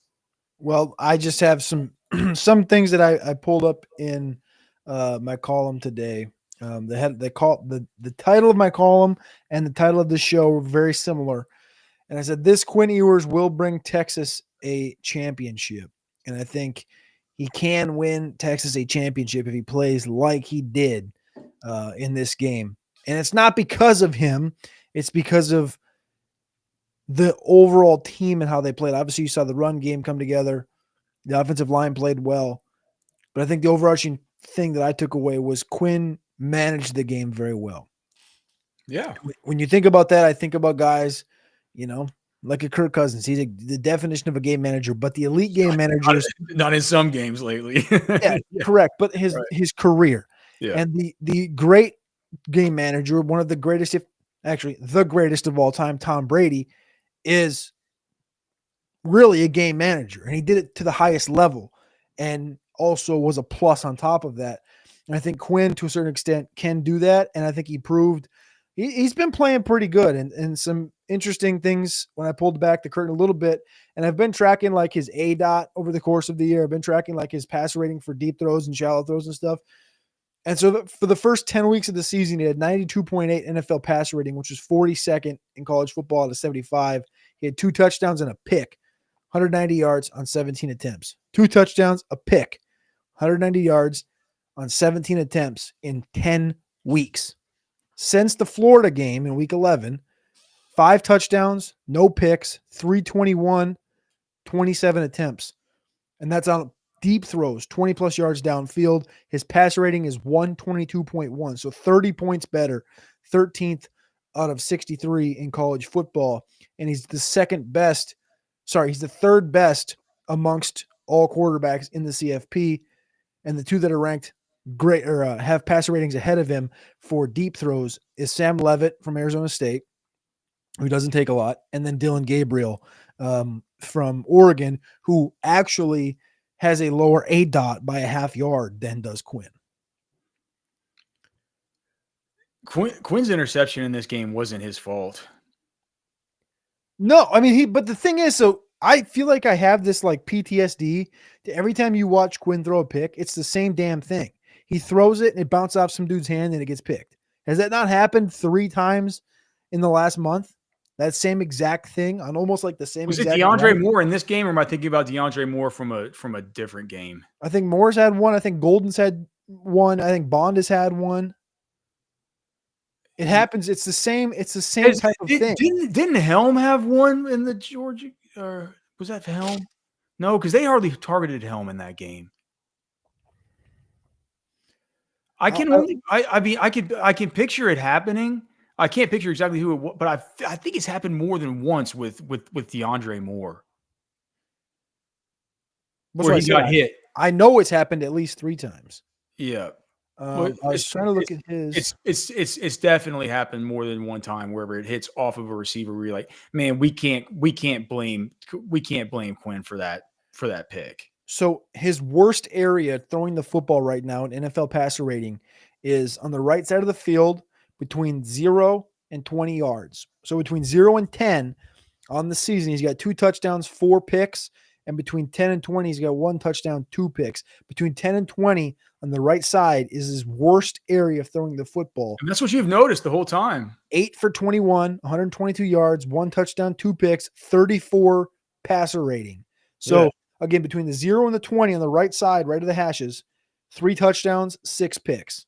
Well, I just have some things that I pulled up in my column today. The title of my column and the title of the show were very similar. And I said, this Quinn Ewers will bring Texas a championship. And I think he can win Texas a championship if he plays like he did in this game. And it's not because of him. It's because of the overall team and how they played. Obviously, you saw the run game come together. The offensive line played well. But I think the overarching thing that I took away was Quinn managed the game very well. Yeah. When you think about that, I think about guys, like a Kirk Cousins. He's the definition of a game manager, but the elite game managers, not in some games lately. yeah, correct. But his career, Yeah. and the great game manager, one of the greatest, if actually the greatest of all time, Tom Brady, is really a game manager, and he did it to the highest level, and also was a plus on top of that. And I think Quinn, to a certain extent, can do that, and I think he proved he's been playing pretty good, and some interesting things when I pulled back the curtain a little bit, and I've been tracking like his ADOT over the course of the year. I've been tracking like his pass rating for deep throws and shallow throws and stuff. And so for the first 10 weeks of the season, he had 92.8 NFL pass rating, which was 42nd in college football out of 75. He had 2 touchdowns and a pick, 190 yards on 17 attempts. 2 touchdowns, a pick, 190 yards on 17 attempts in 10 weeks. Since the Florida game in week 11, 5 touchdowns, no picks, 321, 27 attempts. And that's on deep throws, 20-plus yards downfield. His passer rating is 122.1, so 30 points better, 13th out of 63 in college football. And he's the he's the third best amongst all quarterbacks in the CFP. And the 2 that are ranked great or have passer ratings ahead of him for deep throws is Sam Leavitt from Arizona State, who doesn't take a lot, and then Dylan Gabriel from Oregon, who actually has a lower ADOT by a half yard than does Quinn. Quinn's interception in this game wasn't his fault. No, I mean, but the thing is, so I feel like I have this like PTSD to every time you watch Quinn throw a pick, it's the same damn thing. He throws it and it bounces off some dude's hand and it gets picked. Has that not happened 3 times in the last month? That same exact thing on almost like the same. Was it exact DeAndre run? Moore in this game, or am I thinking about DeAndre Moore from a different game? I think Moore's had one. I think Golden's had one. I think Bond has had one. It happens. It's the same. It's the same type of thing. Didn't Helm have one in the Georgia? Or was that Helm? No, because they hardly targeted Helm in that game. I can picture it happening. I can't picture exactly who it was, but I think it's happened more than once with DeAndre Moore. Where he got hit. I know it's happened at least 3 times. Yeah. I was trying to look at his. It's definitely happened more than one time wherever it hits off of a receiver where you're like, man, we can't blame Quinn for that pick. So his worst area throwing the football right now in NFL passer rating is on the right side of the field between 0 and 20 yards. So between 0 and 10 on the season, he's got 2 touchdowns, 4 picks. And between 10 and 20, he's got 1 touchdown, 2 picks. Between 10 and 20 on the right side is his worst area of throwing the football. And that's what you've noticed the whole time. 8 for 21, 122 yards, 1 touchdown, 2 picks, 34 passer rating. So again, between the 0 and the 20 on the right side, right of the hashes, 3 touchdowns, 6 picks.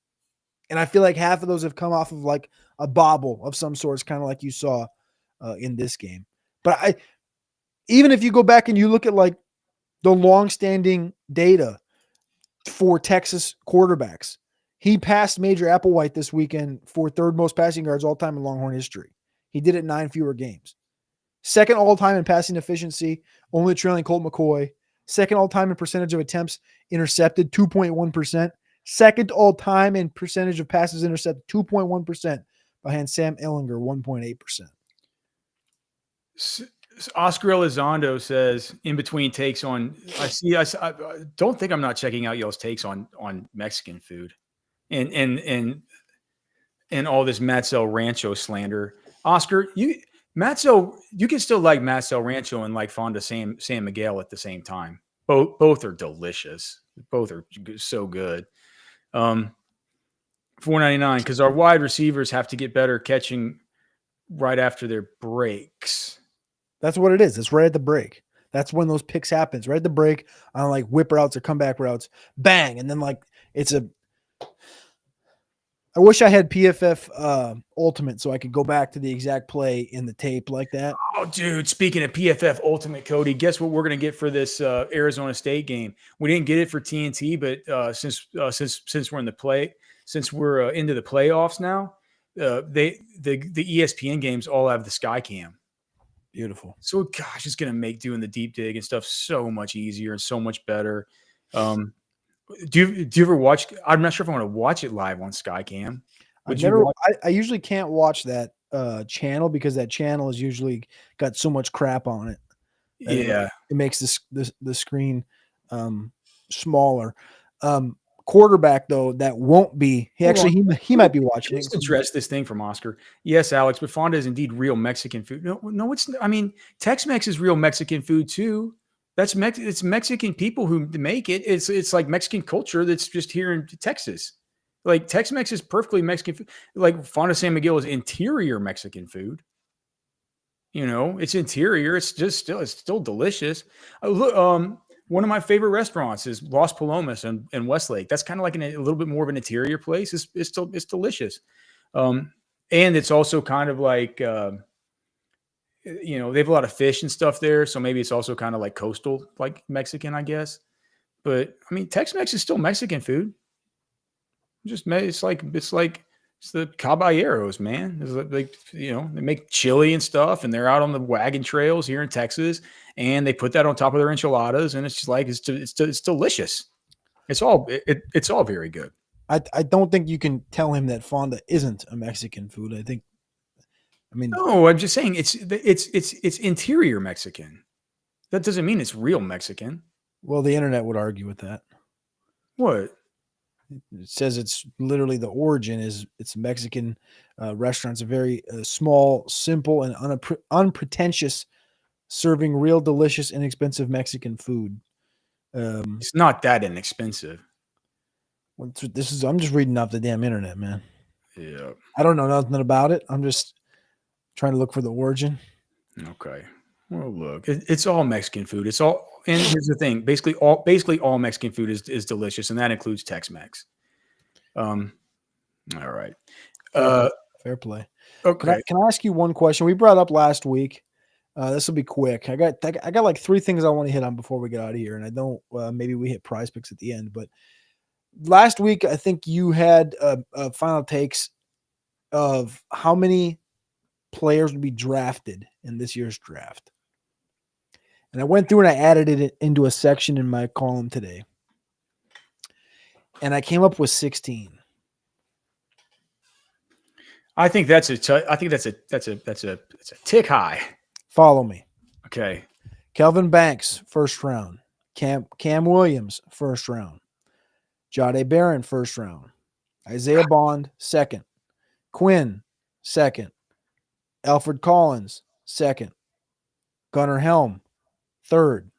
And I feel like half of those have come off of like a bobble of some sorts, kind of like you saw in this game. But even if you go back and you look at like the longstanding data for Texas quarterbacks, he passed Major Applewhite this weekend for 3rd most passing yards all time in Longhorn history. He did it in 9 fewer games. 2nd all time in passing efficiency, only trailing Colt McCoy. 2nd all time in percentage of attempts intercepted, 2.1%. 2nd all time in percentage of passes intercepted, 2.1%, behind Sam Ehlinger, 1.8%. Oscar Elizondo says in between takes on, I don't think I'm not checking out y'all's takes on Mexican food and all this Matzo Rancho slander. Oscar, you can still like Matzo Rancho and like Fonda San Miguel at the same time. Both are delicious. Both are so good. $4.99 because our wide receivers have to get better catching right after their breaks. That's what it is. It's right at the break. That's when those picks happens. Right at the break on like whip routes or comeback routes. Bang. And then like I wish I had PFF Ultimate so I could go back to the exact play in the tape like that. Oh, dude, speaking of PFF Ultimate, Cody, guess what we're going to get for this Arizona State game? We didn't get it for TNT, but since we're into the playoffs now, the ESPN games all have the Sky Cam. Beautiful. So gosh, it's gonna make doing the deep dig and stuff so much easier and so much better. Do you ever watch? I'm not sure if I want to watch it live on Skycam. Would you watch? I usually can't watch that channel because that channel is usually got so much crap on it. Yeah. It makes the screen smaller. Quarterback though, that won't be. He might be watching it. Let's address this thing from Oscar. Yes, Alex, but Fonda is indeed real Mexican food. No, it's. I mean, Tex-Mex is real Mexican food too. It's Mexican people who make it. It's like Mexican culture that's just here in Texas. Like Tex-Mex is perfectly Mexican food. Like Fonda San Miguel is interior Mexican food. It's interior. It's still delicious. One of my favorite restaurants is Los Palomas in Westlake. That's kind of like a little bit more of an interior place. It's delicious. And it's also kind of like, they have a lot of fish and stuff there. So maybe it's also kind of like coastal, like Mexican, I guess. But I mean, Tex-Mex is still Mexican food. It's the caballeros, man. It's like, they make chili and stuff, and they're out on the wagon trails here in Texas, and they put that on top of their enchiladas, and it's just like it's delicious. It's all very good. I don't think you can tell him that Fonda isn't a Mexican food. No, I'm just saying it's interior Mexican. That doesn't mean it's real Mexican. Well, the internet would argue with that. What? It says it's literally the origin is it's Mexican restaurants, a very small, simple, and unpretentious, serving real, delicious, inexpensive Mexican food. It's not that inexpensive. I'm just reading off the damn internet, man. Yeah. I don't know nothing about it. I'm just trying to look for the origin. Okay. Well, look, it's all Mexican food. It's all, and here's the thing: basically all Mexican food is delicious, and that includes Tex-Mex. All right. Fair play. Okay. Can I ask you one question? We brought up last week. This will be quick. I got like 3 things I want to hit on before we get out of here, and I don't. Maybe we hit Prize Picks at the end, but last week I think you had final takes of how many players would be drafted in this year's draft. And I went through and I added it into a section in my column today. And I came up with 16. I think that's a tick high. Follow me. Okay. Kelvin Banks, first round. Cam Williams, first round. Jahdae Barron, first round. Isaiah Bond, second. Quinn, second. Alfred Collins, second. Gunnar Helm, third.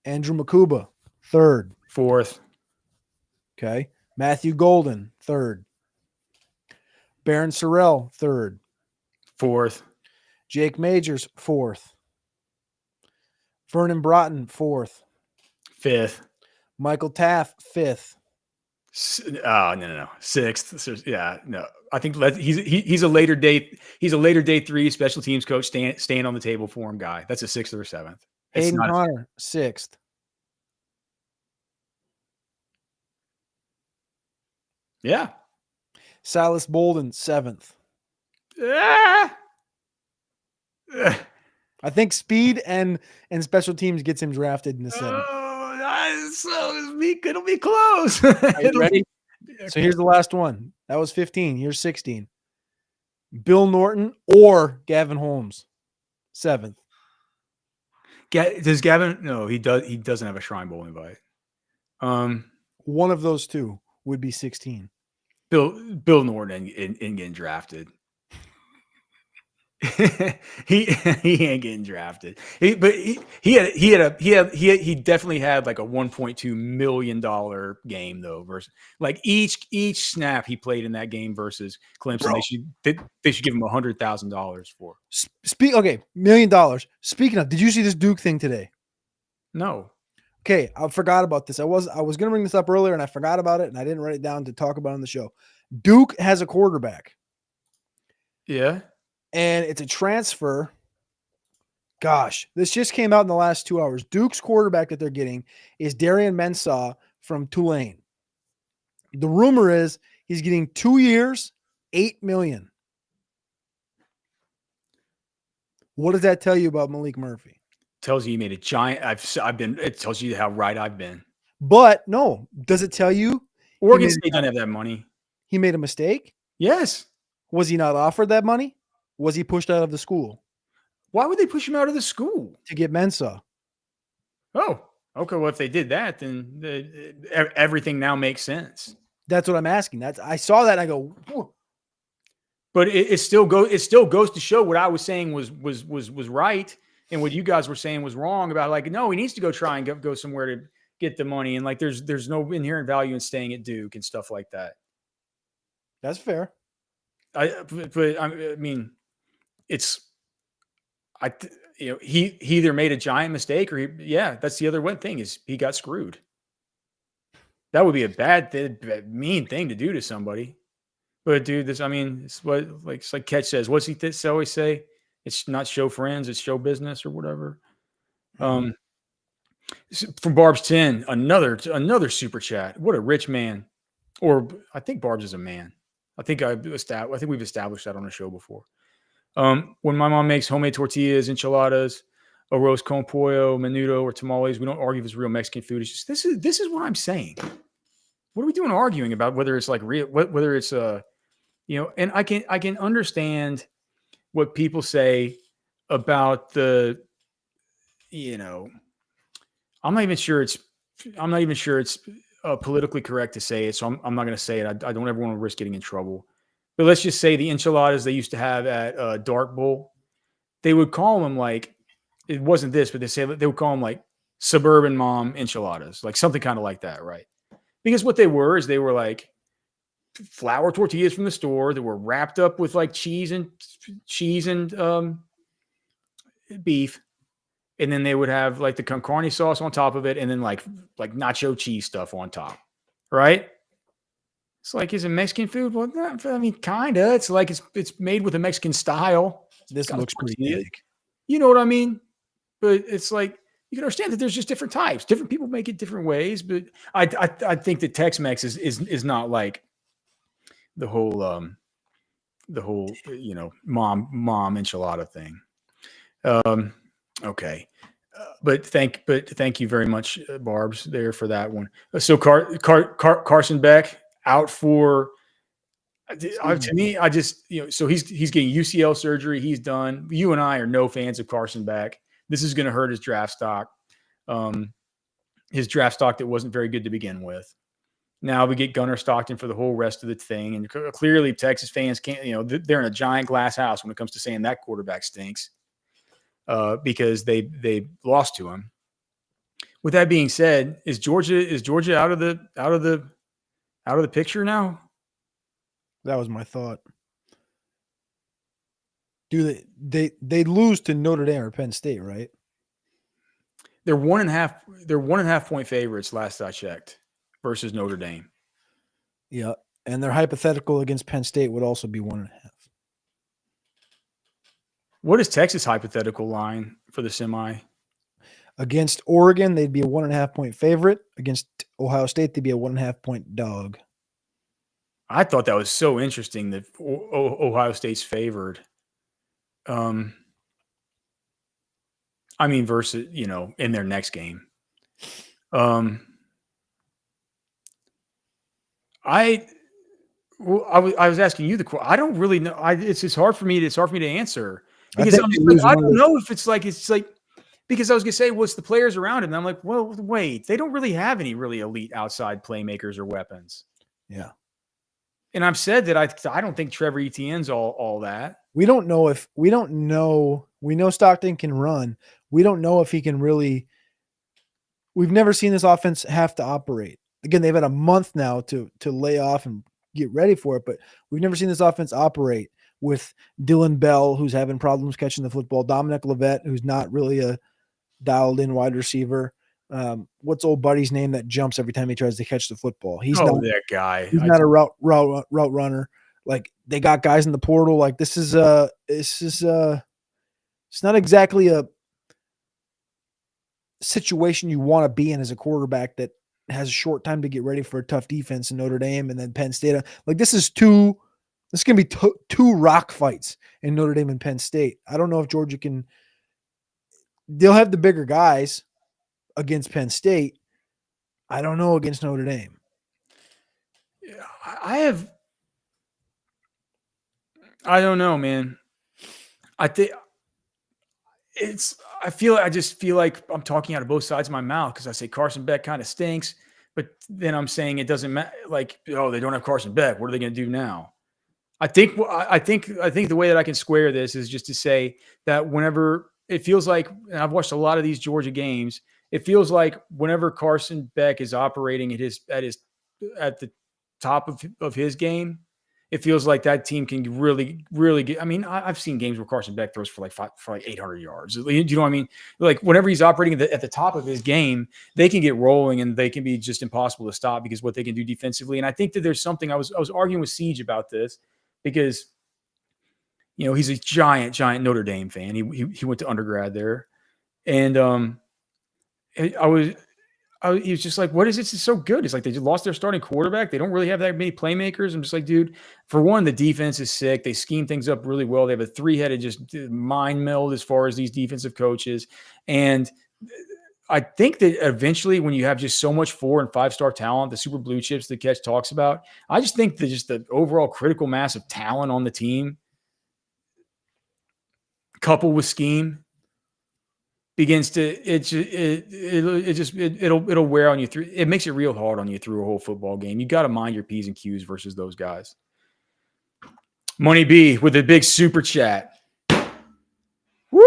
Andrew Makuba, third. Fourth. Okay. Matthew Golden, third. Baron Sorrell, third. Fourth. Jake Majors, fourth. Vernon Broughton, fourth. Fifth. Michael Taff, fifth. No. Sixth. Yeah, no. I think he's a later day. He's a later day 3 special teams coach, staying on the table for him guy. That's a 6th or 7th. Hayden Connor, 6th. Yeah. Silas Bolden, 7th. I think speed and special teams gets him drafted in the 7th. It'll be close. Are you ready? So here's the last one. That was 15. Here's 16. Bill Norton or Gavin Holmes, 7th. Does Gavin? No, he does. He doesn't have a Shrine Bowl invite. One of those two would be 16. Bill Norton ain't getting drafted. he ain't getting drafted. He definitely had like a $1.2 million game though. Versus like each snap he played in that game versus Clemson, bro, they should give him $100,000 for. $1 million. Speaking of, did you see this Duke thing today? No. Okay, I forgot about this. I was gonna bring this up earlier and I forgot about it and I didn't write it down to talk about it on the show. Duke has a quarterback. Yeah. And it's a transfer. Gosh, this just came out in the last 2 hours. Duke's quarterback that they're getting is Darian Mensah from Tulane. The rumor is he's getting 2 years, $8 million. What does that tell you about Malik Murphy? Tells you he made a giant. It tells you how right I've been. But no, does it tell you Oregon State doesn't have that money. he made a mistake? Yes. Was he not offered that money? Was he pushed out of the school Why would they push him out of the school? to get Mensa? Oh, okay. Well, if they did that, then everything now makes sense. That's what I'm asking. I saw that and I go, whoa. But it still goes to show what I was saying was right, and what you guys were saying was wrong about, like, no, he needs to go try and go somewhere to get the money, and like there's no inherent value in staying at Duke and stuff like that. That's fair. But I mean, he either made a giant mistake or that's the other one thing is he got screwed. That would be a mean thing to do to somebody. But dude, it's what it's like Ketch says. What's he always say? It's not show friends, it's show business or whatever. From Barb's 10, another super chat. What a rich man. Or I think Barb's is a man. I think we've established that on the show before. When my mom makes homemade tortillas, enchiladas, arroz con pollo, menudo, or tamales, we don't argue if it's real Mexican food. It's just this is what I'm saying. What are we doing arguing about whether it's like real, whether it's and I can understand what people say about the, I'm not even sure it's politically correct to say it, so I'm not going to say it. I don't ever want to risk getting in trouble. But let's just say the enchiladas they used to have at Dark Bowl, they would call them like, it wasn't this, but they would call them like suburban mom enchiladas, like something kind of like that, right? Because what they were like flour tortillas from the store that were wrapped up with like cheese and beef. And then they would have like the con carne sauce on top of it, and then like nacho cheese stuff on top, right? It's like, is it Mexican food? Well, I mean, kinda. It's like it's made with a Mexican style. This looks pretty big. You know what I mean? But it's like you can understand that there's just different types. Different people make it different ways. But I think that Tex-Mex is not like the whole mom enchilada thing. Okay. But thank you very much, Barb's, there for that one. So Carson Beck out for, to me, I just, so he's getting UCL surgery. He's done. You and I are no fans of Carson Beck. This is going to hurt his draft stock. His draft stock that wasn't very good to begin with. Now we get Gunnar Stockton for the whole rest of the thing. And clearly Texas fans can't, they're in a giant glass house when it comes to saying that quarterback stinks. Because they lost to him. With that being said, is Georgia out of the picture now? That was my thought. Do they lose to Notre Dame or Penn State, right? They're 1.5 point favorites last I checked versus Notre Dame. Yeah, and their hypothetical against Penn State would also be 1.5. What is Texas hypothetical line for the semi? Against Oregon, they'd be a 1.5 point favorite. Against Ohio State, they'd be a 1.5 point dog. I thought that was so interesting that Ohio State's favored. I mean, versus, in their next game. I was asking you the question. I don't really know. It's hard for me to answer. Because I'm just like, I don't know if it's like because I was gonna say, what's the players around him? And I'm like, well, wait, they don't really have any really elite outside playmakers or weapons. Yeah. And I've said that I don't think Trevor Etienne's all that. We know Stockton can run. We don't know if he can really. We've never seen this offense have to operate. Again, they've had a month now to lay off and get ready for it, but we've never seen this offense operate with Dylan Bell, who's having problems catching the football, Dominic Levet, who's not really a dialed-in wide receiver. What's old buddy's name that jumps every time he tries to catch the football? He's not that guy. He's not a route runner. Like, they got guys in the portal. Like, it's not exactly a situation you want to be in as a quarterback that has a short time to get ready for a tough defense in Notre Dame and then Penn State. Like, this is two This is going to be two rock fights in Notre Dame and Penn State. I don't know if Georgia can. They'll have the bigger guys against Penn State. I don't know against Notre Dame. I don't know, man. I just feel like I'm talking out of both sides of my mouth because I say Carson Beck kind of stinks, but then I'm saying it doesn't matter. Like, oh, they don't have Carson Beck. What are they going to do now? I think the way that I can square this is just to say that whenever it feels like, and I've watched a lot of these Georgia games, it feels like whenever Carson Beck is operating at the top of his game, it feels like that team can really, really get. I mean, I've seen games where Carson Beck throws for like 800 yards. Do you know what I mean? Like whenever he's operating at the top of his game, they can get rolling and they can be just impossible to stop because what they can do defensively. And I think that there's something. I was arguing with Siege about this because, you know, he's a giant Notre Dame fan. He went to undergrad there, and he was just like, what is this? It's so good. It's like they just lost their starting quarterback. They don't really have that many playmakers. I'm just like, dude, for one, the defense is sick. They scheme things up really well. They have a three-headed just mind meld as far as these defensive coaches. And I think that eventually when you have just so much 4- and 5-star talent, the super blue chips that Ketch talks about, I just think that just the overall critical mass of talent on the team coupled with scheme begins to it'll wear on you through. It makes it real hard on you through a whole football game. You got to mind your P's and Q's versus those guys. Money B with a big super chat. Woo!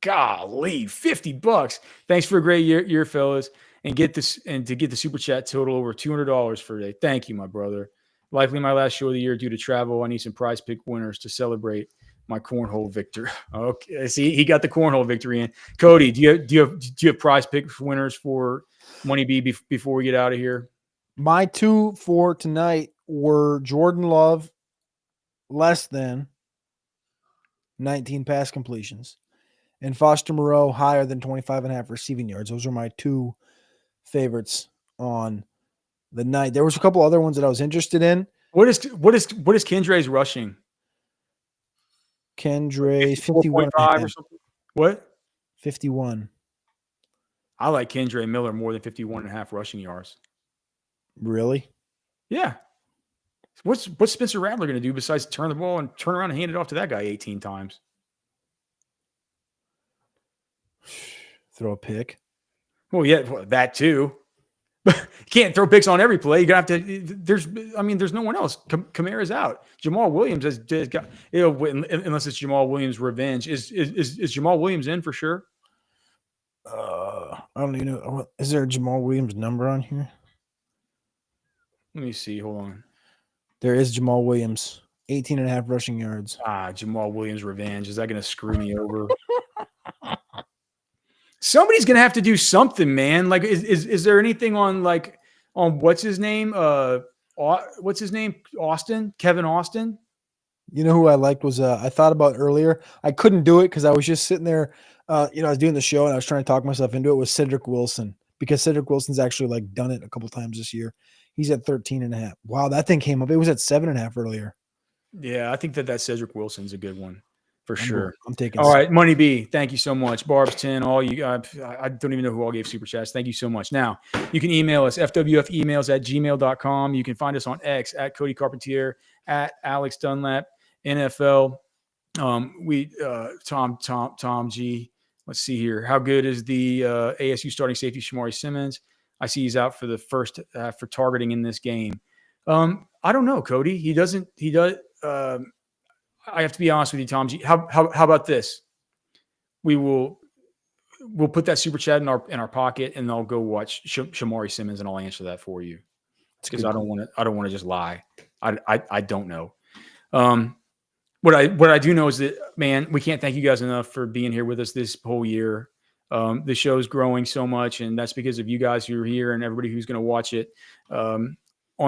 Golly, $50. Thanks for a great year, fellas. And to get the super chat total over $200 for today. Thank you, my brother. Likely my last show of the year due to travel. I need some prize pick winners to celebrate my cornhole victory. Okay, see, he got the cornhole victory in. Cody, do you have prize pick winners for Money B before we get out of here? My 2 for tonight were Jordan Love less than 19 pass completions and Foster Moreau higher than 25.5 receiving yards. Those are my 2 favorites on the night. There was a couple other ones that I was interested in. What is Kendre's rushing? Kendra 51 or something. What? 51. I like Kendre Miller more than 51.5 rushing yards. Really? Yeah. What's Spencer Rattler going to do besides turn the ball and turn around and hand it off to that guy 18 times? Throw a pick. Well, yeah, that too. But you can't throw picks on every play. You're going to have to. There's no one else. Kamara's out. Jamal Williams has got. Unless it's Jamal Williams' revenge. Is Jamal Williams in for sure? I don't even know. Is there a Jamal Williams number on here? Let me see. Hold on. There is Jamal Williams, 18.5 rushing yards. Jamal Williams' revenge. Is that going to screw me over? Somebody's going to have to do something, man. Like, is there anything on what's his name? Austin? Kevin Austin? You know who I liked was I thought about earlier. I couldn't do it because I was just sitting there. I was doing the show and I was trying to talk myself into it. Was Cedric Wilson, because Cedric Wilson's actually done it a couple times this year. He's at 13.5. Wow, that thing came up. It was at 7.5 earlier. Yeah, I think that Cedric Wilson's a good one for sure. I'm taking. All right, Money B, thank you so much. Barb's 10, all you. I don't even know who all gave super chats. Thank you so much. Now you can email us fwfemails@gmail.com. You can find us on X at Cody Carpentier, at Alex Dunlap NFL. Tom G. Let's see here. How good is the ASU starting safety Shamari Simmons? I see he's out for the first for targeting in this game. I don't know, Cody. He does. I have to be honest with you, Tom G. How about this? We'll put that super chat in our pocket, and I'll go watch Shamari Simmons, and I'll answer that for you. Because I don't want to just lie. I don't know. What I do know is that, man, we can't thank you guys enough for being here with us this whole year. The show's growing so much, and that's because of you guys who are here and everybody who's going to watch it on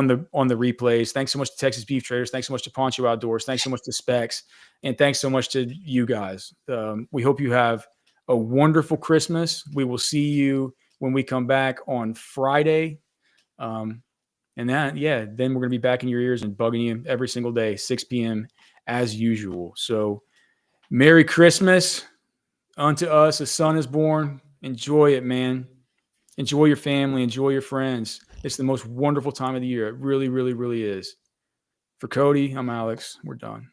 the replays. Thanks so much to Texas Beef Traders. Thanks so much to Poncho Outdoors. Thanks so much to Specs, and thanks so much to you guys. We hope you have a wonderful Christmas. We will see you when we come back on Friday. And then we're going to be back in your ears and bugging you every single day, 6 p.m. as usual. So Merry Christmas. Unto us a son is born. Enjoy it, man. Enjoy your family. Enjoy your friends. It's the most wonderful time of the year. It really, really, really is. For Cody, I'm Alex. We're done.